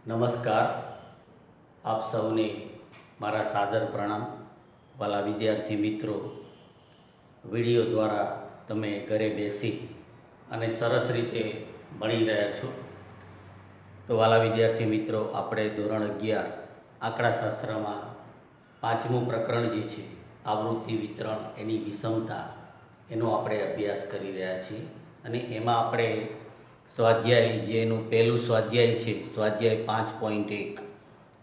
નમસ્કાર. આપ સૌને મારા સાદર પ્રણામ. વાલા વિદ્યાર્થી મિત્રો, વિડીયો દ્વારા તમે ઘરે બેસી અને સરસ રીતે ભણી રહ્યા છો. તો વાલા વિદ્યાર્થી મિત્રો, આપણે ધોરણ 11 આંકડાશાસ્ત્રમાં 5મું પ્રકરણ જે છે આવૃત્તિ વિતરણ એની વિષમતા, એનો આપણે અભ્યાસ કરી રહ્યા છીએ. અને એમાં આપણે સ્વાધ્યાય, જે એનું પહેલું સ્વાધ્યાય છે, સ્વાધ્યાય 5.1,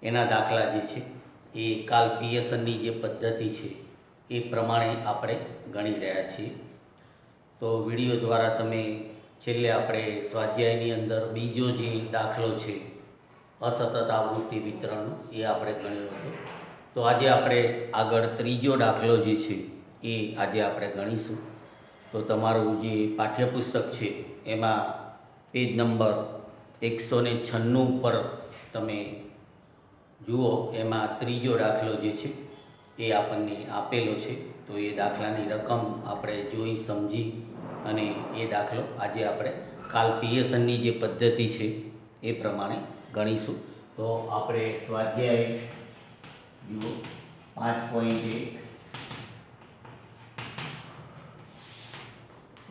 એના દાખલા જે છે એ કાલ પિયર્સનની જે પદ્ધતિ છે એ પ્રમાણે આપણે ગણી રહ્યા છીએ. તો વિડીયો દ્વારા તમે છેલ્લે આપણે સ્વાધ્યાયની અંદર બીજો જે દાખલો છે અસતત આવૃત્તિ વિતરણનો, એ આપણે ગણ્યો હતો. તો આજે આપણે આગળ ત્રીજો દાખલો જે છે એ આજે આપણે ગણીશું. તો તમારું જે પાઠ્યપુસ્તક છે એમાં પેજ નંબર 196 પર તમે જુઓ, એમાં ત્રીજો દાખલો જે છે એ આપણને આપેલો છે. તો એ દાખલાની રકમ આપણે જોઈ સમજી અને એ દાખલો આજે આપણે કાલ પિયર્સનની જે પદ્ધતિ છે એ પ્રમાણે ગણીશું. તો આપણે સ્વાધ્યાય જુઓ 5.1,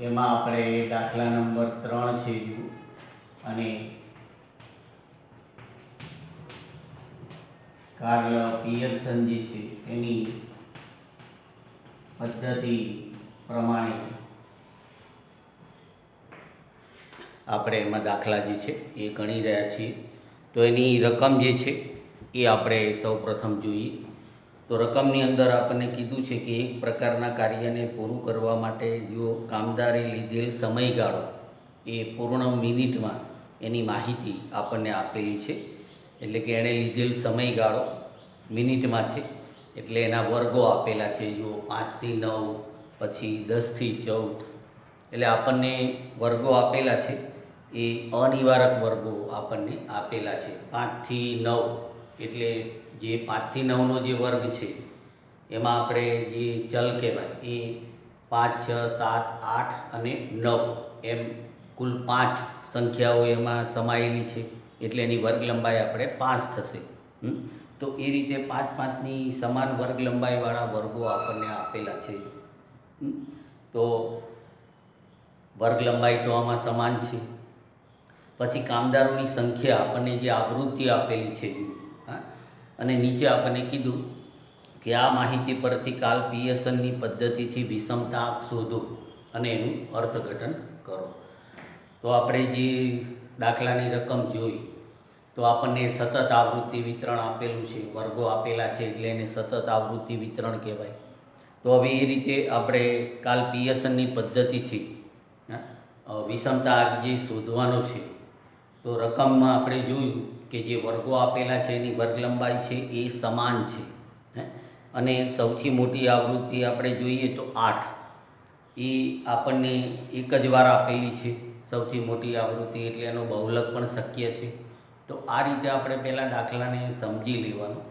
એમાં આપણે દાખલા નંબર 3 છે જુઓ, અને કાર્લ પિયર્સન જે છે એની પદ્ધતિ પ્રમાણે આપણે એમાં દાખલા જે છે એ ગણી રહ્યા છીએ. તો એની રકમ જે છે એ આપણે સૌ પ્રથમ જોઈએ. તો રકમની અંદર આપણને કીધું છે કે એક પ્રકારના કાર્યને પૂરું કરવા માટે જો કામદારે લીધેલ સમયગાળો એ પૂર્ણ મિનિટમાં એની માહિતી આપણને આપેલી છે. એટલે કે એણે લીધેલ સમયગાળો મિનિટમાં છે, એટલે એના વર્ગો આપેલા છે. જો 5 થી 9, પછી 10 થી 14, એટલે આપણને વર્ગો આપેલા છે એ અનિવારક વર્ગો આપણને આપેલા છે. 5 થી 9 એટલે જે 5 થી 9નો જે વર્ગ છે એમાં આપણે જે ચલ કહેવાય એ 5, 6, 7, 8 અને 9 એમ કુલ 5 સંખ્યાઓ એમાં સમાયેલી છે. એટલે એની વર્ગ લંબાઈ આપણે 5 થશે. તો એ રીતે 5-5ની સમાન વર્ગ લંબાઈવાળા વર્ગો આપણને આપેલા છે. તો વર્ગ લંબાઈ તો આમાં સમાન છે. પછી કામદારોની સંખ્યા આપણને જે આવૃત્તિ આપેલી છે, અને નીચે આપણને કીધું કે આ માહિતી પરથી કાલ પિયર્સનની પદ્ધતિથી વિષમતા શોધો અને એનું અર્થઘટન કરો. તો આપણે જે દાખલાની રકમ જોઈ, તો આપણને સતત આવૃત્તિ વિતરણ આપેલું છે, વર્ગો આપેલા છે, એટલે એને સતત આવૃત્તિ વિતરણ કહેવાય. તો હવે એ રીતે આપણે કાલ પિયર્સનની પદ્ધતિથી વિષમતા જે શોધવાનો છે. તો રકમમાં આપણે જોયું કે જે વર્ગો આપેલા છે એની વર્ગ લંબાઈ છે એ સમાન છે. અને સૌથી મોટી આવૃત્તિ આપણે જોઈએ તો 8, એ આપણને એક જ વાર આપેલી છે સૌથી મોટી આવૃત્તિ, એટલે એનો બહુલક પણ શક્ય છે. તો આ રીતે આપણે પહેલાં દાખલાને સમજી લેવાનું.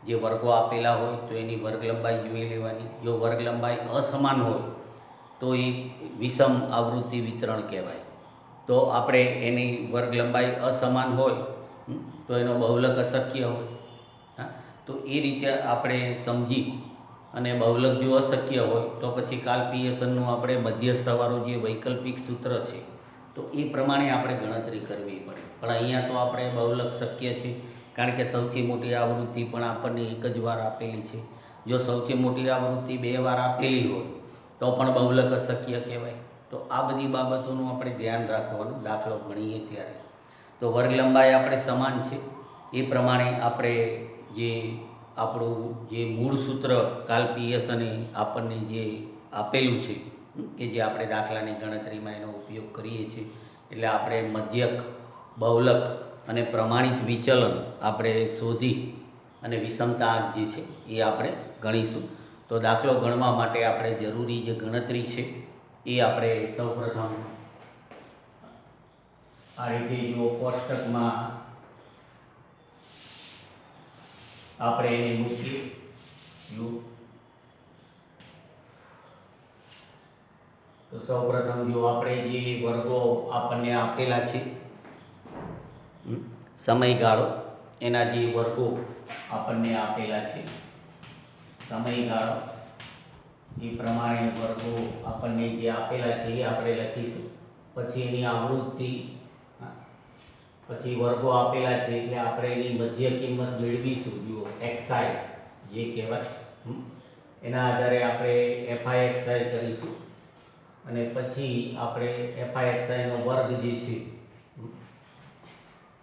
જે વર્ગો આપેલા હોય તો એની વર્ગ લંબાઈ જોઈ લેવાની. જો વર્ગ લંબાઈ અસમાન હોય તો એ વિષમ આવૃત્તિ વિતરણ કહેવાય. તો આપણે એની વર્ગ લંબાઈ અસમાન હોય તો એનો બહુલક અશક્ય હોય. તો એ રીતે આપણે સમજી અને બહુલક જો અશક્ય હોય તો પછી કાલ પિયર્સનનું આપણે મધ્યસ્થવાળું જે વૈકલ્પિક સૂત્ર છે તો એ પ્રમાણે આપણે ગણતરી કરવી પડે. પણ અહીંયા તો આપણે બહુલક શક્ય છે, કારણ કે સૌથી મોટી આવૃત્તિ પણ આપણને એક જ વાર આપેલી છે. જો સૌથી મોટી આવૃત્તિ 2 વાર આપેલી હોય તો પણ બહુલક અશક્ય કહેવાય. તો આ બધી બાબતોનું આપણે ધ્યાન રાખવાનું દાખલો ગણીએ ત્યારે. તો વર્ગ લંબાઈ આપણે સમાન છે, એ પ્રમાણે આપણે જે આપણું જે મૂળ સૂત્ર કાલ પિયર્સને આપણને જે આપેલું છે કે જે આપણે દાખલાની ગણતરીમાં એનો ઉપયોગ કરીએ છીએ, એટલે આપણે મધ્યક, બહુલક અને પ્રમાણિત વિચલન આપણે શોધી અને વિષમતા જે છે એ આપણે ગણીશું. તો દાખલો ગણવા માટે આપણે જરૂરી જે ગણતરી છે એ આપણે સૌપ્રથમ આ રીતે જો કોષ્ટકમાં આપણે એને મૂકીએ. તો સૌપ્રથમ જો આપણે જે વર્ગો આપણને આપેલા છે, સમયગાળો એના જે વર્ગો આપણને આપેલા છે, સમયગાળો એ પ્રમાણે વર્ગો આપણને જે આપેલા છે એ આપણે લખીશું. પછી એની આવૃત્તિ, પછી વર્ગો આપેલા છે એટલે આપણે એની મધ્ય કિંમત મેળવીશું. જુઓ એક્સઆઈ જે કહેવાય, એના આધારે આપણે એફઆઈએક્સઆઈ કરીશું અને પછી આપણે એફઆઈએક્સઆઈનો વર્ગ જે છે,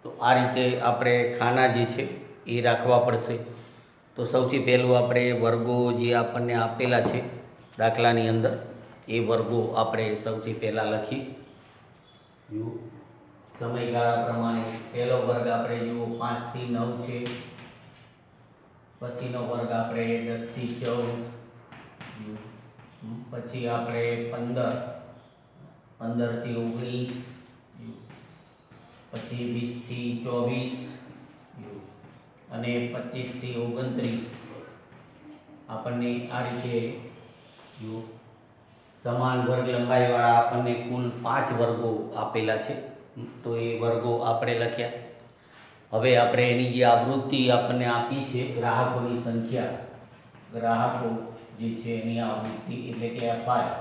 તો આ રીતે આપણે ખાના જે છે એ રાખવા પડશે. તો સૌથી પહેલું આપણે વર્ગો જે આપણને આપેલા છે દાખલાની અંદર, એ વર્ગો આપણે સૌથી પહેલાં લખી. જુઓ સમયગાળા પ્રમાણે પહેલો વર્ગ આપણે જુઓ 5 થી 9 છે, પછીનો વર્ગ આપણે 10 થી 14, પછી આપણે 15 થી 19, પછી 20 થી 24 અને 25 થી 29. આપણને આ રીતે જુઓ સમાન વર્ગ લંબાઈવાળા આપણને કુલ 5 વર્ગો આપેલા છે. તો એ વર્ગો આપણે લખ્યા. હવે આપણે એની જે આવૃત્તિ આપણને આપી છે, ગ્રાહકોની સંખ્યા, ગ્રાહકો જે છે એની આવૃત્તિ એટલે કે એફઆઈ.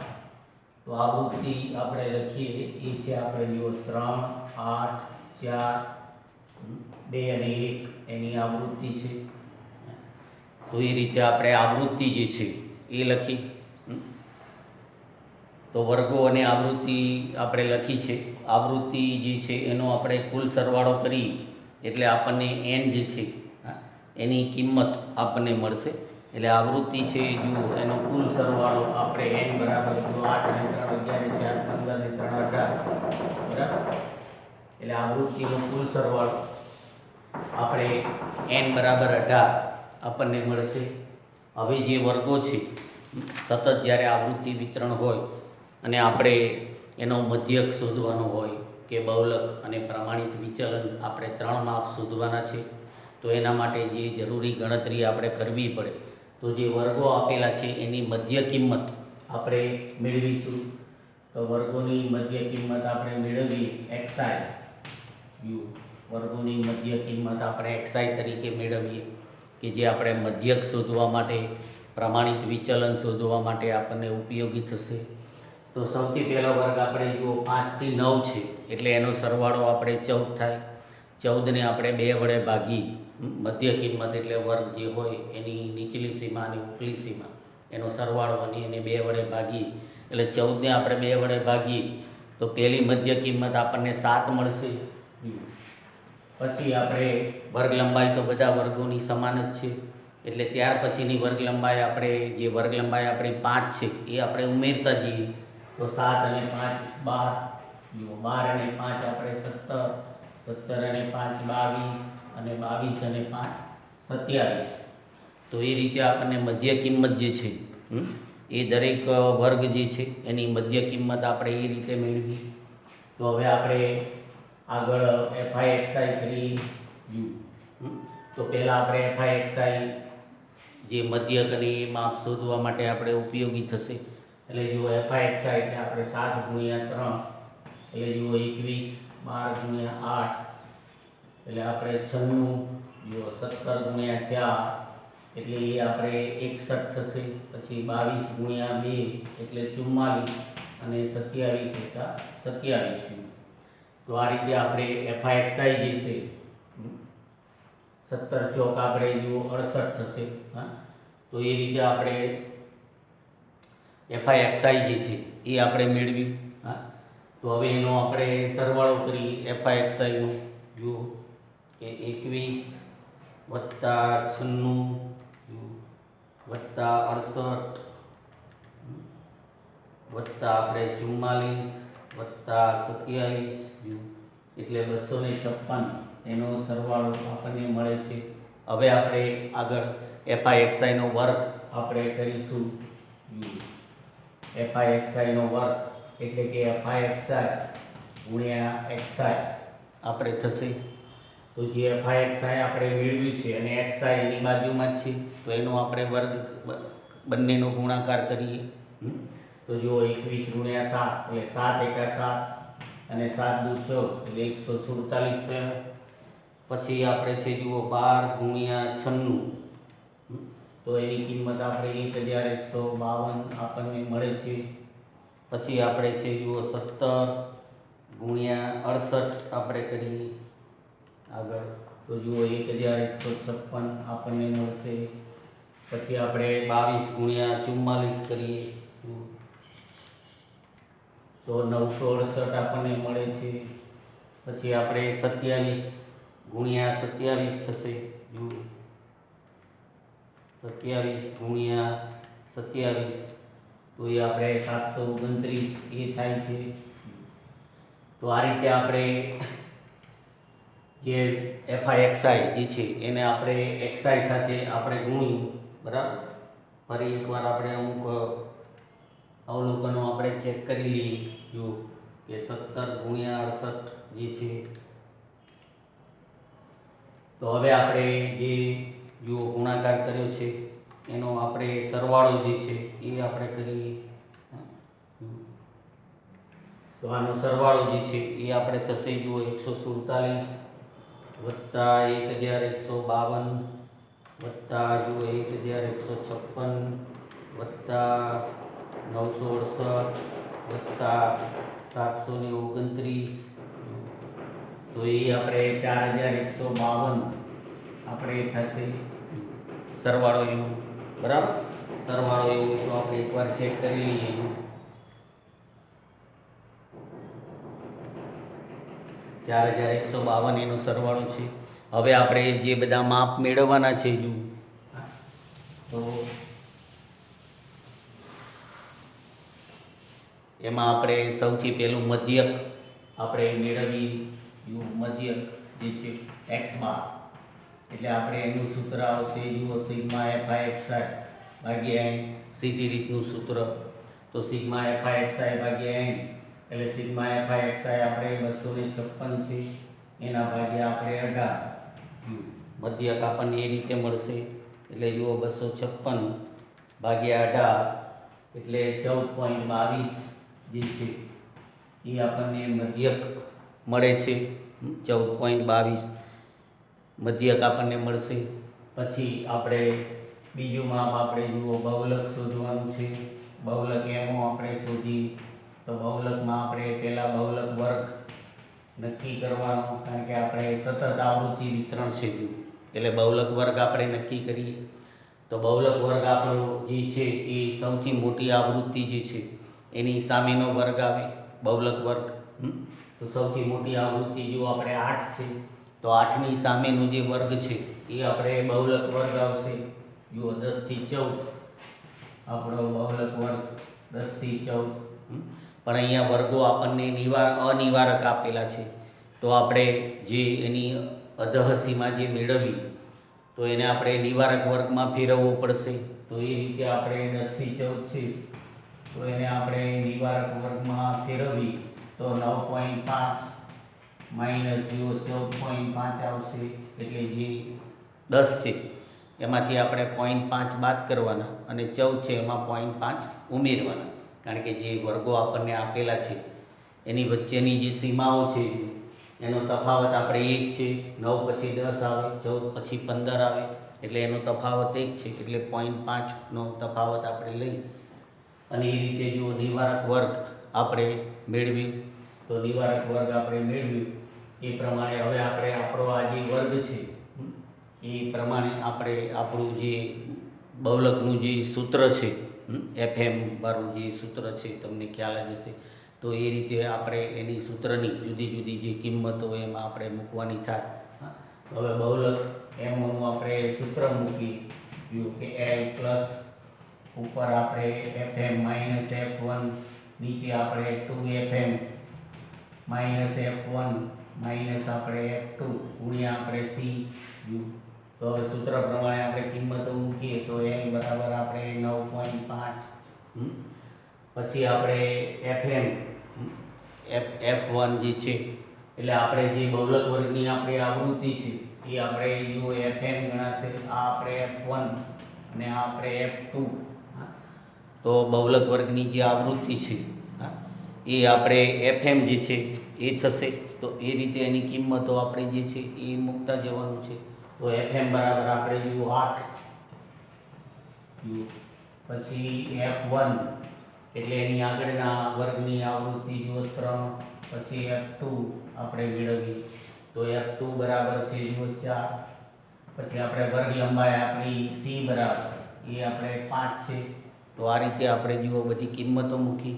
તો આવૃત્તિ આપણે લખીએ એ છે આપણે જુઓ 3, 8, 4, 2 અને 1 એની આવૃત્તિ છે. તો એ રીતે આપણે આવૃત્તિ જે છે એ લખી. તો વર્ગો અને આવૃત્તિ આપણે લખી છે. આવૃત્તિ જે છે એનો આપણે કુલ સરવાળો કરી એટલે આપણને એન જે છે એની કિંમત આપણને મળશે. એટલે આવૃત્તિ છે જુઓ એનો કુલ સરવાળો આપણે એન બરાબર 8 ને 3 11 ને 4 15 ને 3 18 બરાબર. એટલે આવૃત્તિનો કુલ સરવાળો આપણે એન બરાબર 18 આપણને મળશે. હવે જે વર્ગો છે, સતત જ્યારે આવૃત્તિ વિતરણ હોય અને આપણે એનો મધ્યક શોધવાનો હોય કે બહુલક અને પ્રમાણિત વિચલન આપણે 3 માપ શોધવાના છે. તો એના માટે જે જરૂરી ગણતરી આપણે કરવી પડે, તો જે વર્ગો આપેલા છે એની મધ્ય કિંમત આપણે મેળવીશું. તો વર્ગોની મધ્ય કિંમત આપણે મેળવીએ એક્સઆઈ. વર્ગોની મધ્ય કિંમત આપણે એક્સઆઈ તરીકે મેળવીએ કે જે આપણે મધ્યક શોધવા માટે, પ્રમાણિત વિચલન શોધવા માટે આપણને ઉપયોગી થશે. તો સૌથી પહેલો વર્ગ આપણે જુઓ 5 થી 9 છે એટલે એનો સરવાળો આપણે 14 થાય. 14ને આપણે 2 વડે ભાગી, મધ્ય કિંમત એટલે વર્ગ જે હોય એની નીચલી સીમા અને ઉપલી સીમા એનો સરવાળો અને એને 2 વડે ભાગી એટલે 14ને આપણે 2 વડે ભાગીએ તો પહેલી મધ્ય કિંમત આપણને 7 મળશે. પછી આપણે વર્ગ લંબાઈ તો બધા વર્ગોની સમાન જ છે એટલે ત્યાર પછીની વર્ગ લંબાઈ આપણે જે વર્ગ લંબાઈ આપણી 5 છે એ આપણે ઉમેરતા જઈએ. તો 7 અને 5 12, 12 અને 5 આપણે 17, 17 અને 5 22 અને 22 અને 5 27. તો એ રીતે આપણને મધ્ય કિંમત જે છે એ દરેક વર્ગ જે છે એની મધ્ય કિંમત આપણે એ રીતે મેળવી. તો હવે આપણે આગળ એફઆઈએક્સઆઈ કરી. તો પહેલાં આપણે એફઆઈએક્સઆઈ જે મધ્યક અને એ માપ શોધવા માટે આપણે ઉપયોગી થશે. એટલે જુઓ એફઆઈએક્સઆઈ એટલે આપણે 7 ગુણ્યા 3 એટલે જુઓ 21, 12 ગુણ્યા 8 એટલે આપણે 96, જુઓ 17 ગુણ્યા 4 એટલે એ આપણે 61 થશે. પછી 22 ગુણ્યા 2 એટલે 44 અને 27 એકા 27. તો આ રીતે આપણે એફઆઈએક્સઆઈ જે છે 17 ચોક આપણે જુઓ 68 થશે. તો એ રીતે આપણે એફઆઈએક્સઆઈ જે છે એ આપણે મેળવી. તો હવે એનો આપણે સરવાળો કરી એફઆઈએક્સઆઈનો. જુઓ કે 21 વત્તા 96 વત્તા 68 વત્તા આપણે 44 વત્તા 27 એટલે 256 એનો સરવાળો આપણને મળે છે. હવે આપણે આગળ એફઆઈએક્સઆઈનો વર્ગ આપણે કરીશું. એફઆઈએક્સઆઈનો વર્ગ એટલે કે એફઆઈએક્સઆઈ ગુણ્યા એક્સઆઈ આપણે થશે. તો જે એફઆઈએક્સઆઈ આપણે મેળવ્યું છે અને એક્સઆઈ એની બાજુમાં જ છે તો એનો આપણે વર્ગ બંનેનો ગુણાકાર કરીએ. તો જુઓ 21 ગુણ્યા 7 એટલે 7 એકા 7 અને 7 દુ 14 એટલે 147 થશે. 7 ગુણ્યા 7 એટલે 7 7 એટલે 147 એટલે 147 એટલે પછી આપણે છે જુઓ 12 ગુણ્યા 96, તો એની કિંમત આપણે 1152 આપણને મળે છે. પછી આપણે છે જુઓ 17 ગુણ્યા 68 આપણે કરીએ આગળ, તો જુઓ 1156 આપણને મળશે. પછી આપણે 22 ગુણ્યા 44 કરીએ તો 968 આપણને મળે છે. પછી આપણે 27 ગુણ્યા 27 થશે, જુઓ 27 ગુણ્યા 27, તો એ આપણે 729 એ થાય છે. તો આ રીતે આપણે જે FI જે છે એને આપણે XI સાથે આપણે ગુણ્યું, બરાબર. ફરી એકવાર આપણે અમુક અવલોકનો આપણે ચેક કરી લઈએ. જો કે 17 ગુણ્યા 68 જે છે, તો હવે આપણે જે જો ગુણાકાર કર્યો છે એનો આપણે સરવાળો જે છે એ આપણે કરીએ. તો આનો સરવાળો જે છે એ આપણે થશે જુઓ 147 વત્તા 1152 વત્તા જુઓ 1156 વત્તા 968 વત્તા 729, તો એ આપણે 4152 આપણે થશે સરવાળો એનો, બરાબર. સરવાળો એવો તો આપણે એકવાર ચેક કરી લઈએ. 4152 એનો સરવાળો છે. હવે આપણે જે બધા માપ મેળવવાના છે, જો તો એમાં આપણે સૌથી પહેલું મધ્યક આપણે મેળવીએ. મધ્યક જે છે x બાર, એટલે આપણે એનું સૂત્ર આવશે જુઓ સિગ્મા FI/XI ભાગ્યા n, સીધી રીતનું સૂત્ર. તો સિગ્મા FI/XI ભાગ્યા n એટલે સિગ્મા FI/XI આપણે 256 છે, એના ભાગ્યા આપણે 18, મધ્યક આપણને એ રીતે મળશે. એટલે જુઓ 256 ભાગ્યા 18 એટલે 14.22 જે છે એ આપણને મધ્યક મળે છે. 14.22 મધ્યક આપણને મળશે. પછી આપણે બીજું માપ આપણે જુઓ બહુલક શોધવાનું છે. બહુલક એમાં આપણે શોધી, તો બહુલકમાં આપણે પહેલા બહુલક વર્ગ નક્કી કરવાનો, કારણ કે આપણે સતત આવૃત્તિ વિતરણ છે, એટલે બહુલક વર્ગ આપણે નક્કી કરીએ. તો બહુલક વર્ગ આપણો જે છે એ સૌથી મોટી આવૃત્તિ જે છે એની સામેનો વર્ગ આવે બહુલક વર્ગ. તો સૌથી મોટી આવૃત્તિ જો આપણે 8 છે, તો 8ની સામેનો જે વર્ગ છે એ આપણે બહુલક વર્ગ આવશે. જુઓ 10 થી 14 આપણો બહુલક વર્ગ 10 થી 14, પણ અહીંયા વર્ગો આપણને અનિવારક આપેલા છે, તો આપણે જે એની અધઃસીમા જે મેળવી તો એને આપણે નિવારક વર્ગમાં ફેરવવો પડશે. તો એ રીતે આપણે 10 થી 14 છે તો એને આપણે નિવારક વર્ગમાં ફેરવી તો 9.5 માઇનસ 14.5 આવશે. એટલે જે 10 છે એમાંથી આપણે 0.5 બાદ કરવાના અને 14 છે એમાં 0.5 ઉમેરવાના, કારણ કે જે વર્ગો આપણને આપેલા છે એની વચ્ચેની જે સીમાઓ છે એનો તફાવત આપણે 1 છે. 9 પછી 10 આવે, 14 પછી 15 આવે, એટલે એનો તફાવત 1 છે, એટલે 0.5નો તફાવત આપણે લઈ અને એ રીતે જો નિવારક વર્ગ આપણે મેળવ્યું. તો નિવારક વર્ગ આપણે મેળવ્યું એ પ્રમાણે હવે આપણે આપણો આ જે વર્ગ છે એ પ્રમાણે આપણે આપણું જે બહુલકનું જે સૂત્ર છે, FM વાળું જે સૂત્ર છે તમને ખ્યાલ જ હશે, તો એ રીતે આપણે એની સૂત્રની જુદી જુદી જે કિંમતો એમાં આપણે મૂકવાની થાય. હવે બહુલક એમનું આપણે સૂત્ર મૂકી જો કે L પ્લસ ઉપર આપણે FM માઇનસ F1, નીચે આપણે 2FM માઇનસ F1 માઇનસ આપણે F2 ગુણ્યા આપણે C. તો હવે સૂત્ર પ્રમાણે આપણે કિંમતો મૂકીએ તો L બરાબર આપણે 9.5, પછી આપણે FM F1 જે છે એટલે આપણે જે બહુલક વર્ગની આપણી આવૃત્તિ છે એ આપણે જો FM ગણાશે, આ આપણે F1 અને આ આપણે F2. તો બહુલક વર્ગની જે આવૃત્તિ છે એ આપણે FM જે છે એ થશે. તો એ રીતે એની કિંમતો આપણે જે છે એ મૂકતા જવાનું છે. તો FM બરાબર આપણે જુઓ 8, પછી F1 એટલે એની આગળના વર્ગની આવૃત્તિ જુઓ 3, પછી F2 આપણે મેળવીએ તો F2 બરાબર છે જુઓ 4, પછી આપણે વર્ગ લંબાઈ આપણી C બરાબર એ આપણે 5 છે. તો આ રીતે આપણે જુઓ બધી કિંમતો મૂકી.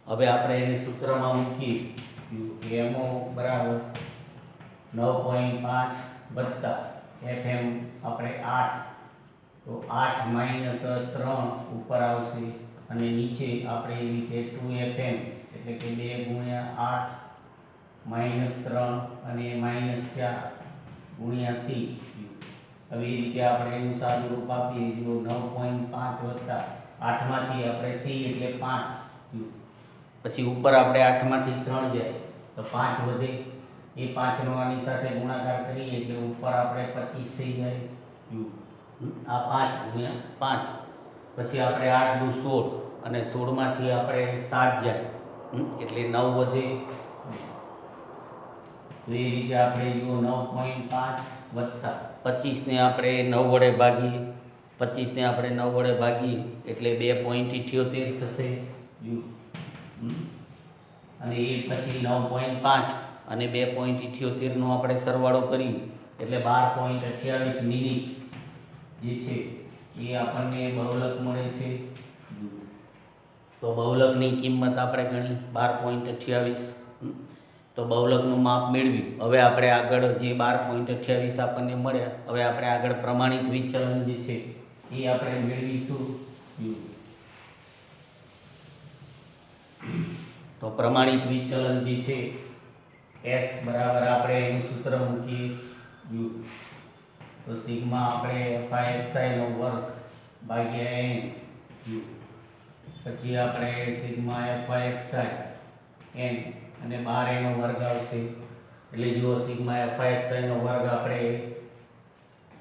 હવે આપણે એને સૂત્રમાં મૂકીએ MO બરાબર 9.5 વત્તા FM આપણે 8, તો 8 - 3 ઉપર આવશે અને નીચે આપણે એવી રીતે 2FM એટલે કે 2 × 8 - 3 અને -4 × C. હવે એ રીતે આપણે એનું સાદું રૂપ આપીએ જો 9.5 વત્તા 8 માંથી આપણે C એટલે 5, પછી ઉપર આપણે 8 માંથી 3 જાય તો 5 વધે, એ 5 નો આની સાથે ગુણાકાર કરીએ એટલે ઉપર આપણે 25 થઈ જાય. આ 5 × 5, પછી આપણે 8 × 16 અને 16 માંથી આપણે 7 જાય એટલે 9 વધે. તો એ રીતે આપણે જુઓ 9.5 વત્તા 25 ને આપણે 9 વડે ભાગીએ, 25 ને આપણે 9 વડે ભાગીએ એટલે 2.78 થશે. અને એ પછી 9.5 અને 2.78 નો આપણે સરવાળો કરીએ એટલે 12.28 મિનિટ જે છે એ આપણને બહુલક મળે છે. તો બહુલકની કિંમત આપણે ગણી 12.28. તો બહુલકનું માપ મેળવ્યું. હવે આપણે આગળ જે 12.28 આપણને મળ્યા, હવે આપણે આગળ પ્રમાણિત વિચલન જે છે એ આપણે મેળવીશું. તો પ્રમાણિત વિચલન જે છે S બરાબર આપણે એનું સૂત્ર મૂકીએ તો સિગ્મા આપણે FI નો વર્ગ ભાગ્યા n, પછી આપણે સિગ્મા FI n અને બહાર એનો વર્ગ આવશે એટલે જુઓ સિગ્મા FI નો વર્ગ આપણે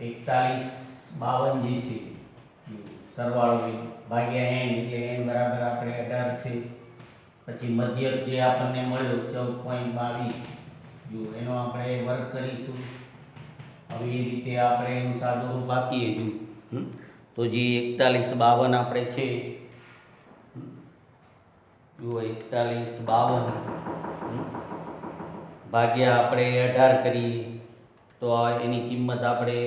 4152 જે છે સરવાળો ભાગ્યા n એટલે n બરાબર આપણે 18 છે. પછી મધ્યક જે આપણને મળ્યો 14.22 એનો આપણે વર્ગ કરીશું. હવે એ રીતે આપણે એનું સાદું રૂપ આપીએ તો જે 4152 આપણે છે જુઓ 4152 ભાગ્યા આપણે 18 કરીએ તો એની કિંમત આપણે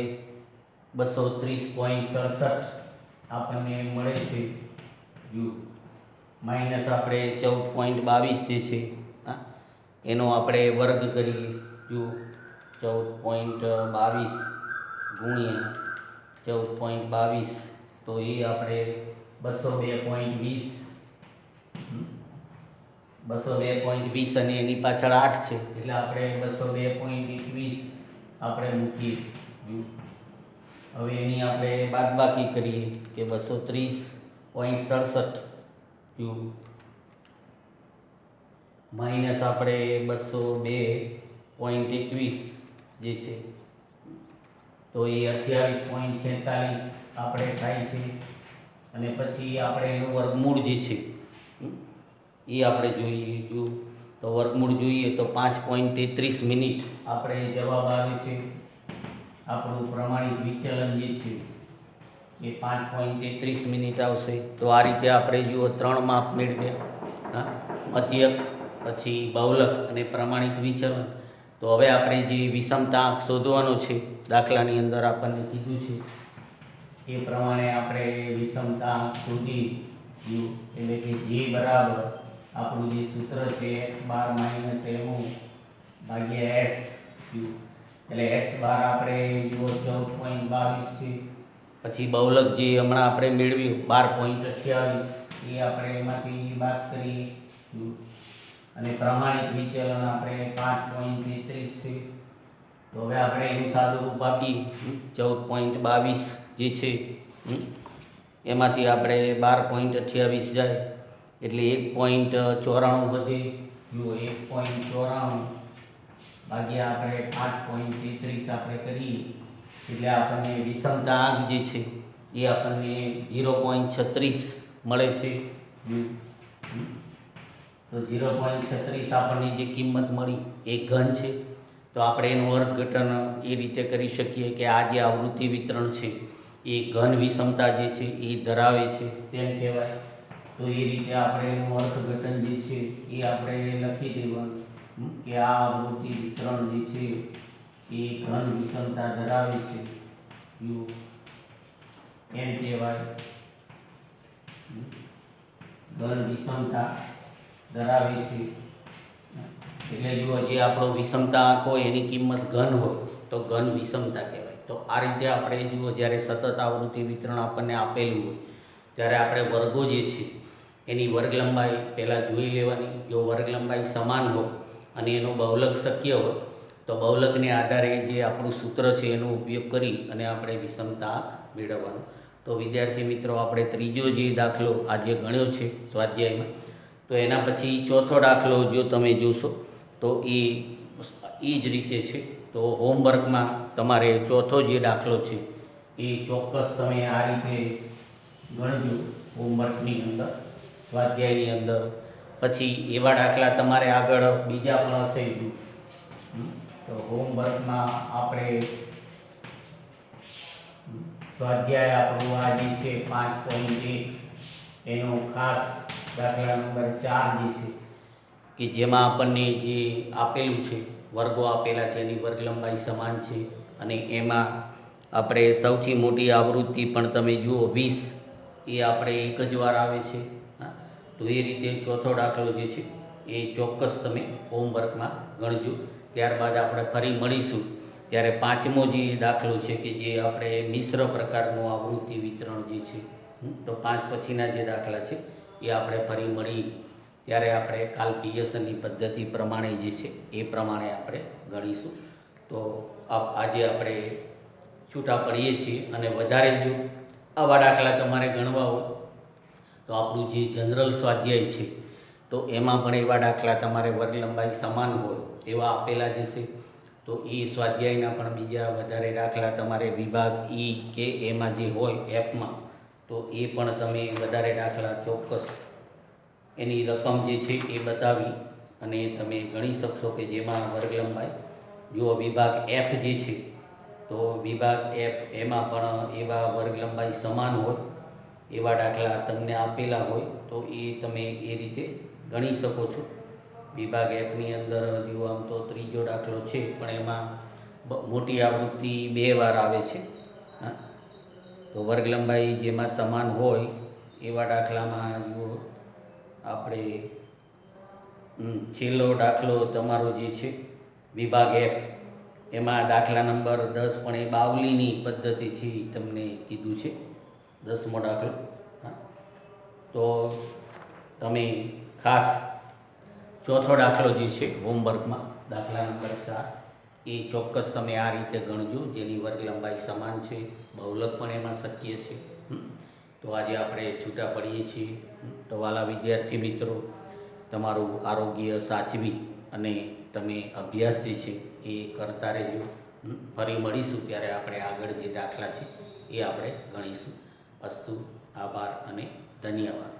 230.67 આપણને મળે છે. માઇનસ આપણે 14.22 જે છે એનો આપણે વર્ગ કરીએ 14.22 ગુણ્યા 14.22 તો એ આપણે 202.20 અને એની પાછળ 8 છે એટલે આપણે 202.21 આપણે મૂકીએ. હવે એની આપણે બાદબાકી કરીએ કે 230.67 માઇનસ આપણે 202.21 જે છે તો એ 28.46 આપણે થાય છે. અને પછી આપણે એનું વર્ગમૂળ જે છે એ આપણે જોઈએ તો વર્ગમૂળ જોઈએ તો 5.33 મિનિટ આપણે જવાબ આવે છે. આપણું પ્રમાણિત વિચલન જે છે એ 5.33 મિનિટ આવશે. તો આ રીતે આપણે જુઓ 3 માપ મેળવ્યા, મધ્યક, પછી બહુલક અને પ્રમાણિત વિચલન. તો હવે આપણે જે વિષમતાંક શોધવાનો છે દાખલાની અંદર આપણને કીધું છે એ પ્રમાણે આપણે વિષમતાંક શોધી એટલે કે G બરાબર આપણું જે સૂત્ર છે x બાર માઇનસ MO ભાગ્યા S, એટલે x બાર આપણે જુઓ 14.22 છે. પછી બહુલક જે હમણાં આપણે મેળવ્યું 12.28 એ આપણે એમાંથી બાદ કરીએ અને પ્રમાણિત વિચલન આપણે 5.33 છે. તો હવે આપણે એનું સાદું રૂપ આપીએ 14.22 જે છે એમાંથી આપણે 12.28 જાય એટલે 1.94 વધે. 1.94 ભાગ્યા આપણે 5.33 આપણે કરીએ એટલે આપણને વિષમતાંક જે છે એ આપણને 0.36 મળે છે. તો 0.36 આપણને જે કિંમત મળી એ ઘન છે. તો આપણે એનું અર્થઘટન એ રીતે કરી શકીએ કે આ જે આવૃત્તિ વિતરણ છે એ ઘન વિષમતા જે છે એ ધરાવે છે તેમ કહેવાય. તો એ રીતે આપણે એનું અર્થઘટન જે છે એ આપણે લખી દેવાનું કે આ આવૃત્તિ વિતરણ જે છે એ ઘન વિષમતા ધરાવે છે યુ એમ કહેવાય. ઘન વિષમતા ધરાવે છે એટલે જુઓ જે આપણો વિષમતાંક હોય એની કિંમત ઘન હોય તો ઘન વિષમતા કહેવાય. તો આ રીતે આપણે જુઓ જ્યારે સતત આવૃત્તિ વિતરણ આપણને આપેલું હોય ત્યારે આપણે વર્ગો જે છે એની વર્ગ લંબાઈ પહેલાં જોઈ લેવાની. જો વર્ગ લંબાઈ સમાન હોય અને એનો બહુલક શક્ય હોય તો બહુલકને આધારે જે આપણું સૂત્ર છે એનો ઉપયોગ કરી અને આપણે વિષમતાંક મેળવવાનો. તો વિદ્યાર્થી મિત્રો આપણે ત્રીજો જે દાખલો આજે ગણ્યો છે સ્વાધ્યાયમાં, તો એના પછી ચોથો દાખલો જો તમે જોશો તો એ જ રીતે છે. તો હોમવર્કમાં તમારે ચોથો જે દાખલો છે એ ચોક્કસ તમે આ રીતે ગણજો હોમવર્કની અંદર, સ્વાધ્યાયની અંદર. પછી એવા દાખલા તમારે આગળ બીજા પણ હશે. તો હોમવર્કમાં આપણે સ્વાધ્યાય આપણું આ જે છે 5.1 એનો ખાસ દાખલા નંબર 4 જે છે કે જેમાં આપણને જે આપેલું છે વર્ગો આપેલા છે એની વર્ગ લંબાઈ સમાન છે અને એમાં આપણે સૌથી મોટી આવૃત્તિ પણ તમે જુઓ 20 એ આપણે એક જ વાર આવે છે. તો એ રીતે ચોથો દાખલો જે છે એ ચોક્કસ તમે હોમવર્કમાં ગણજો. ત્યારબાદ આપણે ફરી મળીશું ત્યારે પાંચમો જે દાખલો છે કે જે આપણે મિશ્ર પ્રકારનું આવૃત્તિ વિતરણ જે છે. તો 5 પછીના જે દાખલા છે એ આપણે ફરી મળી ત્યારે આપણે કાલ પિયર્સનની પદ્ધતિ પ્રમાણે જે છે એ પ્રમાણે આપણે ગણીશું. તો આજે આપણે છૂટા પડીએ છીએ અને વધારે જો આવા દાખલા તમારે ગણવા હોય તો આપણું જે જનરલ સ્વાધ્યાય છે તો એમાં પણ એવા દાખલા તમારે વર્ગ લંબાઈ સમાન હોય એવા આપેલા જશે. તો એ સ્વાધ્યાયના પણ બીજા વધારે દાખલા તમારે વિભાગ ઈ કે એમાં જે હોય એફમાં તો એ પણ તમે વધારે દાખલા ચોક્કસ એની રકમ જે છે એ બતાવી અને તમે ગણી શકશો કે જેમાં વર્ગ લંબાઈ જુઓ વિભાગ એફ જે છે તો વિભાગ એફ એમાં પણ એવા વર્ગ લંબાઈ સમાન હોય એવા દાખલા તમને આપેલા હોય તો એ તમે એ રીતે ગણી શકો છો. વિભાગ એફની અંદર જુઓ આમ તો ત્રીજો દાખલો છે પણ એમાં મોટી આવૃત્તિ 2 વાર આવે છે. તો વર્ગ લંબાઈ જેમાં સમાન હોય એવા દાખલામાં જુઓ આપણે છેલ્લો દાખલો તમારો જે છે વિભાગ એફ એમાં દાખલા નંબર 10 પણ એ બાવલીની પદ્ધતિથી તમને કીધું છે, 10મો દાખલો. તો તમે ખાસ ચોથો દાખલો જે છે હોમવર્કમાં દાખલા નંબર 4 એ ચોક્કસ તમે આ રીતે ગણજો જેની વર્ગ લંબાઈ સમાન છે, બહુલક પણ એમાં શક્ય છે. તો આજે આપણે છૂટા પડીએ છીએ. તો વાલા વિદ્યાર્થી મિત્રો, તમારું આરોગ્ય સાચવી અને તમે અભ્યાસ જે છે એ કરતા રહેજો. ફરી મળીશું ત્યારે આપણે આગળ જે દાખલા છે એ આપણે ગણીશું. અસ્તુ, આભાર અને ધન્યવાદ.